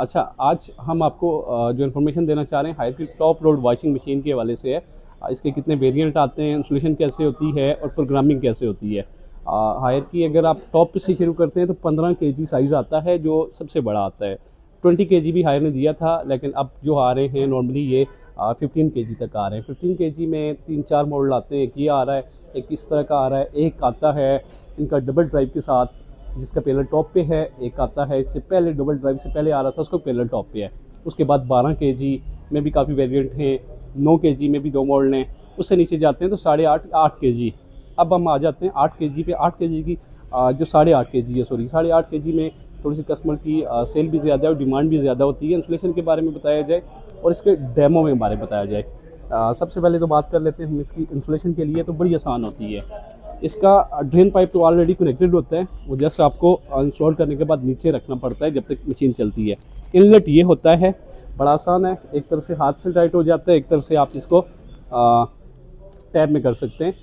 अच्छा, आज हम आपको जो इन्फॉर्मेशन देना चाह रहे हैं हायर की टॉप लोड वॉशिंग मशीन के हवाले से है। इसके कितने वेरिएंट आते हैं, इंस्टॉलेशन कैसे होती है और प्रोग्रामिंग कैसे होती है। हायर की अगर आप टॉप से शुरू करते हैं तो 15 kg साइज़ आता है जो सबसे बड़ा आता है। 20 kg भी हायर ने दिया था, लेकिन अब जो आ रहे हैं नॉर्मली ये 15 kg तक आ रहे हैं। 15 kg में 3-4 मॉडल आते हैं। एक ये आ रहा है, एक इस तरह का आ रहा है, एक आता है इनका डबल ड्राइव के साथ जिसका पेलर टॉप पे है, एक आता है इससे पहले डबल ड्राइव से पहले आ रहा था उसको पेलर टॉप पे है। उसके बाद 12 kg में भी काफ़ी वेरिएंट हैं, 9 kg में भी 2 मॉडल हैं। उससे नीचे जाते हैं तो 8.5 kg। अब हम आ जाते हैं 8 kg पे। 8 kg की जो 8.5 kg है, सॉरी 8.5 kg में थोड़ी सी कस्टमर की सेल भी ज़्यादा है और डिमांड भी ज़्यादा होती है। इंस्टॉलेशन के बारे में बताया जाए और इसके डेमो में बारे में बताया जाए। सबसे पहले तो बात कर लेते हैं हम इसकी इंस्टॉलेशन के लिए, तो बड़ी आसान होती है। इसका ड्रेन पाइप तो ऑलरेडी कनेक्टेड होता है, वो जस्ट आपको इंस्टॉल करने के बाद नीचे रखना पड़ता है जब तक मशीन चलती है। इनलेट ये होता है, बड़ा आसान है। एक तरफ से हाथ से टाइट हो जाता है, एक तरफ से आप इसको टैब में कर सकते हैं।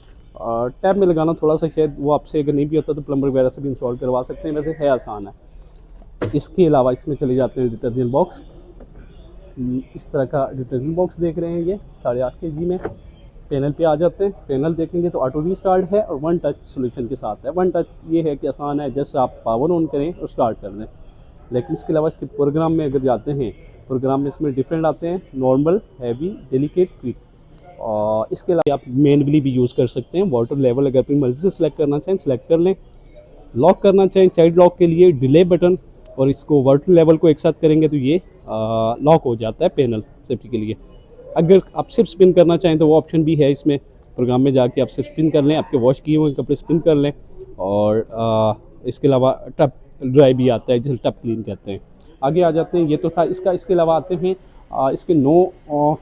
टैब में लगाना थोड़ा सा शायद वो आपसे अगर नहीं भी होता तो प्लम्बर वगैरह से भी इंस्टॉल करवा सकते हैं, वैसे है आसान है। इसके अलावा इसमें चले जाते हैं डिटर्जेंट बॉक्स। इस तरह का डिटर्जेंट बॉक्स देख रहे हैं, ये 8.5 kg में। पैनल पे आ जाते हैं। पैनल देखेंगे तो ऑटो रीस्टार्ट है और 1 टच सोल्यूशन के साथ है। 1 टच ये है कि आसान है, जस्ट आप पावर ऑन करें और स्टार्ट कर दें। लेकिन इसके अलावा इसके प्रोग्राम में अगर जाते हैं, प्रोग्राम में इसमें डिफरेंट आते हैं, नॉर्मल, हैवी, डेलिकेट, क्विक। और इसके अलावा आप मैनुअली भी यूज़ कर सकते हैं। वाटर लेवल अगर अपनी मर्जी से सिलेक्ट करना चाहें सिलेक्ट कर लें। लॉक करना चाहें चाइल्ड लॉक के लिए डिले बटन और इसको वाटर लेवल को एक साथ करेंगे तो ये लॉक हो जाता है पैनल सेफ्टी के लिए। अगर आप सिर्फ स्पिन करना चाहें तो वो ऑप्शन भी है इसमें। प्रोग्राम में जाके आप सिर्फ स्पिन कर लें, आपके वॉश किए हुए कपड़े स्पिन कर लें। और इसके अलावा टप ड्राई भी आता है जिसे टप क्लीन कहते हैं। आगे आ जाते हैं, ये तो था इसका। इसके अलावा आते हैं इसके 9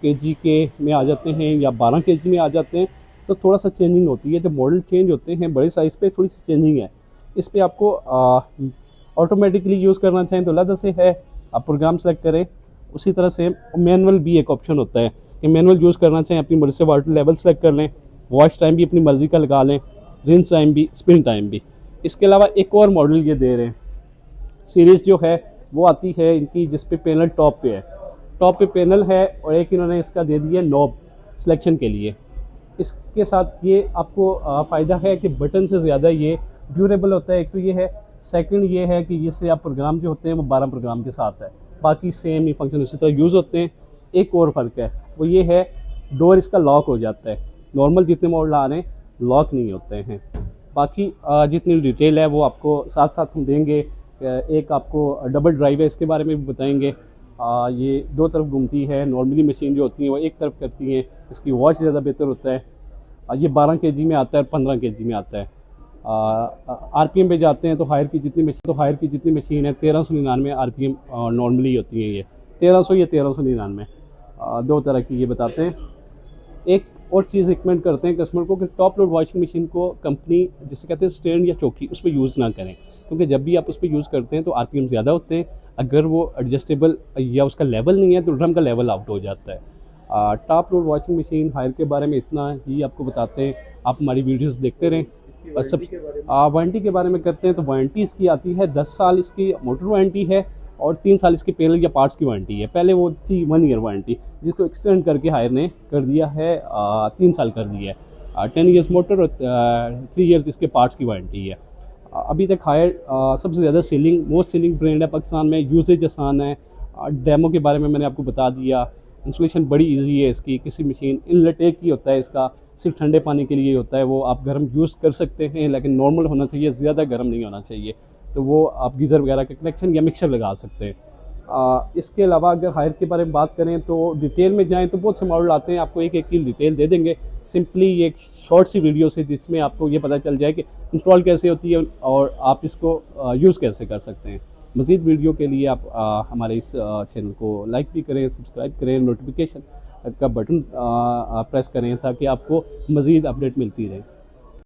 kg के में आ जाते हैं या 12 kg में आ जाते हैं, तो थोड़ा सा चेंजिंग होती है। जब मॉडल चेंज होते हैं बड़े साइज़ पे थोड़ी सी चेंजिंग है। इस पर आपको ऑटोमेटिकली यूज़ करना चाहें तो अलग से है, आप प्रोग्राम सेलेक्ट करें। उसी तरह से मैनुअल भी एक ऑप्शन होता है कि मैनुअल यूज़ करना चाहें अपनी मर्ज़ी से वाटर लेवल सेलेक्ट कर लें, वॉश टाइम भी अपनी मर्ज़ी का लगा लें, रिंस टाइम भी, स्पिन टाइम भी। इसके अलावा एक और मॉडल ये दे रहे हैं, सीरीज़ जो है वो आती है इनकी जिस पे पैनल टॉप पे है, टॉप पे पैनल है और एक इन्होंने इसका दे दिया नॉब सिलेक्शन के लिए। इसके साथ ये आपको फ़ायदा है कि बटन से ज़्यादा ये ड्यूरेबल होता है। एक तो ये है, सेकंड ये है कि इससे आप प्रोग्राम जो होते हैं वो 12 प्रोग्राम के साथ है, बाकी सेम ही फंक्शन उसी तरह यूज़ होते हैं। एक और फ़र्क है वो ये है, डोर इसका लॉक हो जाता है। नॉर्मल जितने मॉडल आ रहे हैं लॉक नहीं होते हैं। बाकी जितनी डिटेल है वो आपको साथ साथ हम देंगे। एक आपको डबल ड्राइव है, इसके बारे में भी बताएंगे। ये 2 तरफ घूमती है। नॉर्मली मशीन जो होती है वो एक तरफ करती हैं, इसकी वॉश ज़्यादा बेहतर होता है। ये 12 kg में आता है और 15 kg में आता है। RPM पे जाते हैं तो हायर की जितनी मशीन है 1399 RPM नॉर्मली होती है। ये 1300 या 1399 2 तरह की ये बताते हैं। एक और चीज़ रिकमेंड करते हैं कस्टमर को कि टॉप लोड वॉशिंग मशीन को कंपनी जिसे कहते हैं स्टैंड या चौकी उस पर यूज़ ना करें, क्योंकि जब भी आप उस पर यूज़ करते हैं तो RPM ज़्यादा होते हैं। अगर वो एडजस्टेबल या उसका लेवल नहीं है तो ड्रम का लेवल आउट हो जाता है। Top load washing machine Haier के बारे में इतना ही आपको बताते हैं। आप हमारी वीडियोस देखते रहें। और सब वारंटी के बारे में करते हैं तो वारंटी इसकी आती है 10 साल इसकी मोटर वारंटी है और 3 साल इसकी पैनल या पार्ट्स की वारंटी है। पहले वो थी 1 ईयर वारंटी, जिसको एक्सटेंड करके हायर ने कर दिया है 3 साल कर दिया है। 10 ईयर्स मोटर और 3 ईयर्स इसके पार्ट्स की वारंटी है। अभी तक हायर सबसे ज़्यादा मोस्ट सेलिंग ब्रांड है पाकिस्तान में। यूजेज आसान है। डेमो के बारे में मैंने आपको बता दिया। इंस्टॉलेशन बड़ी इजी है इसकी। किसी मशीन इनलेट एक ही होता है इसका, सिर्फ ठंडे पानी के लिए होता है। वो आप गर्म यूज़ कर सकते हैं लेकिन नॉर्मल होना चाहिए, ज़्यादा गर्म नहीं होना चाहिए। तो वो आप गीज़र वगैरह का कनेक्शन या मिक्सर लगा सकते हैं। इसके अलावा अगर हायर के बारे में बात करें तो डिटेल में जाएं तो बहुत से मॉडल आते हैं, आपको एक एक की डिटेल दे देंगे। सिंपली ये एक शॉर्ट सी वीडियो से जिसमें आपको ये पता चल जाए कि इंस्टॉल कैसे होती है और आप इसको यूज़ कैसे कर सकते हैं। मज़ीद वीडियो के लिए आप हमारे इस चैनल को लाइक भी करें, सब्सक्राइब करें, नोटिफिकेशन का बटन प्रेस करें ताकि आपको मज़ीद अपडेट मिलती रहे।